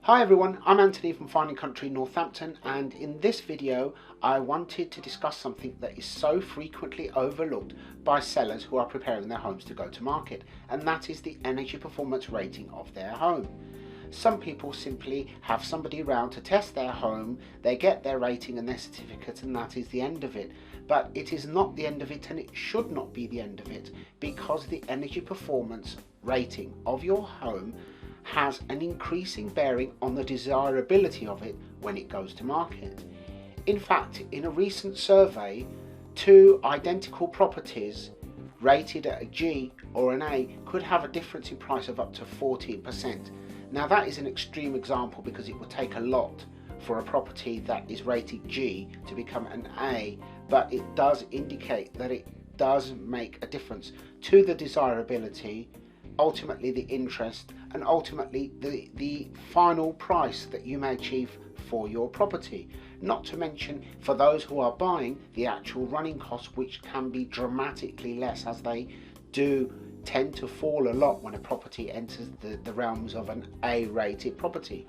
Hi everyone, I'm Anthony from Fine & Country Northampton, and in this video I wanted to discuss something that is so frequently overlooked by sellers who are preparing their homes to go to market, and that is the energy performance rating of their home. Some people simply have somebody around to test their home, they get their rating and their certificate, and that is the end of it. But it is not the end of it, and it should not be the end of it, because the energy performance rating of your home has an increasing bearing on the desirability of it when it goes to market. In fact, in a recent survey, two identical properties rated at a G or an A could have a difference in price of up to 14%. Now that is an extreme example because it would take a lot for a property that is rated G to become an A, but it does indicate that it does make a difference to the desirability, ultimately the interest, and ultimately the final price that you may achieve for your property. Not to mention, for those who are buying, the actual running costs, which can be dramatically less, as they do tend to fall a lot when a property enters the realms of an A-rated property.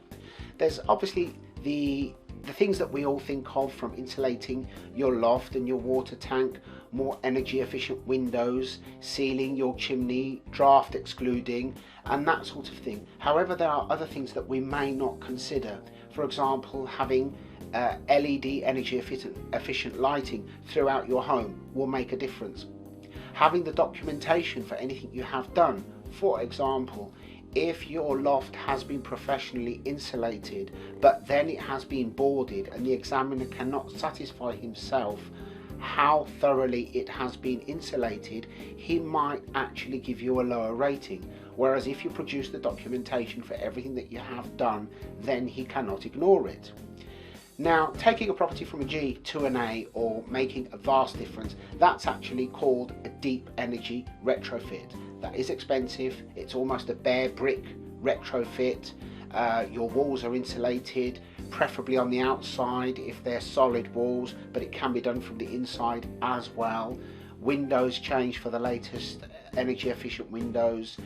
There's obviously the things that we all think of, from insulating your loft and your water tank, more energy efficient windows, sealing your chimney, draft excluding, and that sort of thing. However, there are other things that we may not consider. For example, having LED energy efficient lighting throughout your home will make a difference. Having the documentation for anything you have done. For example, if your loft has been professionally insulated but then it has been boarded and the examiner cannot satisfy himself how thoroughly it has been insulated, he might actually give you a lower rating. Whereas if you produce the documentation for everything that you have done, then he cannot ignore it. Now, taking a property from a G to an A, or making a vast difference, that's actually called a deep energy retrofit. That is expensive. It's almost a bare brick retrofit. Your walls are insulated, preferably on the outside if they're solid walls, but it can be done from the inside as well. Windows change for the latest energy efficient windows.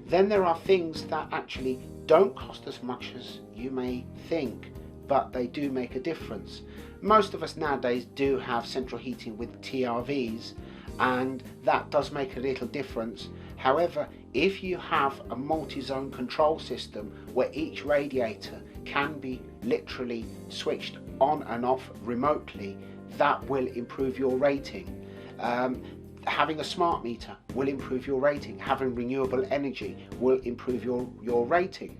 Then there are things that actually don't cost as much as you may think, but they do make a difference. Most of us nowadays do have central heating with TRVs, and that does make a little difference. However, if you have a multi-zone control system where each radiator can be literally switched on and off remotely, that will improve your rating. Having a smart meter will improve your rating. Having renewable energy will improve your rating.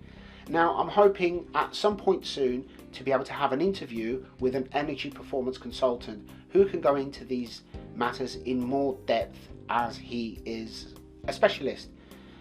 Now, I'm hoping at some point soon to be able to have an interview with an energy performance consultant who can go into these matters in more depth, as he is a specialist.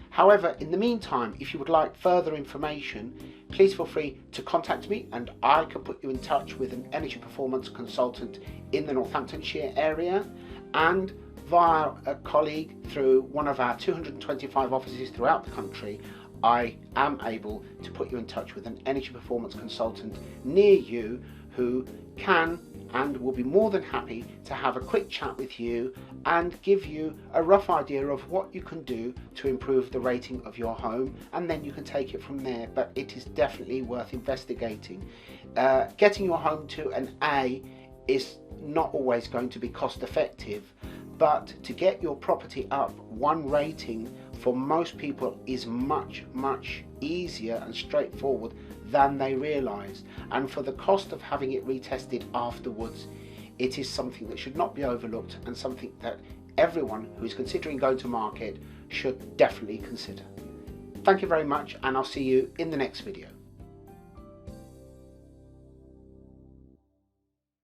However, in the meantime, if you would like further information, please feel free to contact me and I can put you in touch with an energy performance consultant in the Northamptonshire area, and via a colleague through one of our 225 offices throughout the country, I am able to put you in touch with an energy performance consultant near you who can and will be more than happy to have a quick chat with you and give you a rough idea of what you can do to improve the rating of your home, and then you can take it from there. But it is definitely worth investigating. Getting your home to an A is not always going to be cost effective, but to get your property up one rating for most people is much easier and straightforward than they realise. And for the cost of having it retested afterwards, it is something that should not be overlooked, and something that everyone who is considering going to market should definitely consider. Thank you very much, and I'll see you in the next video.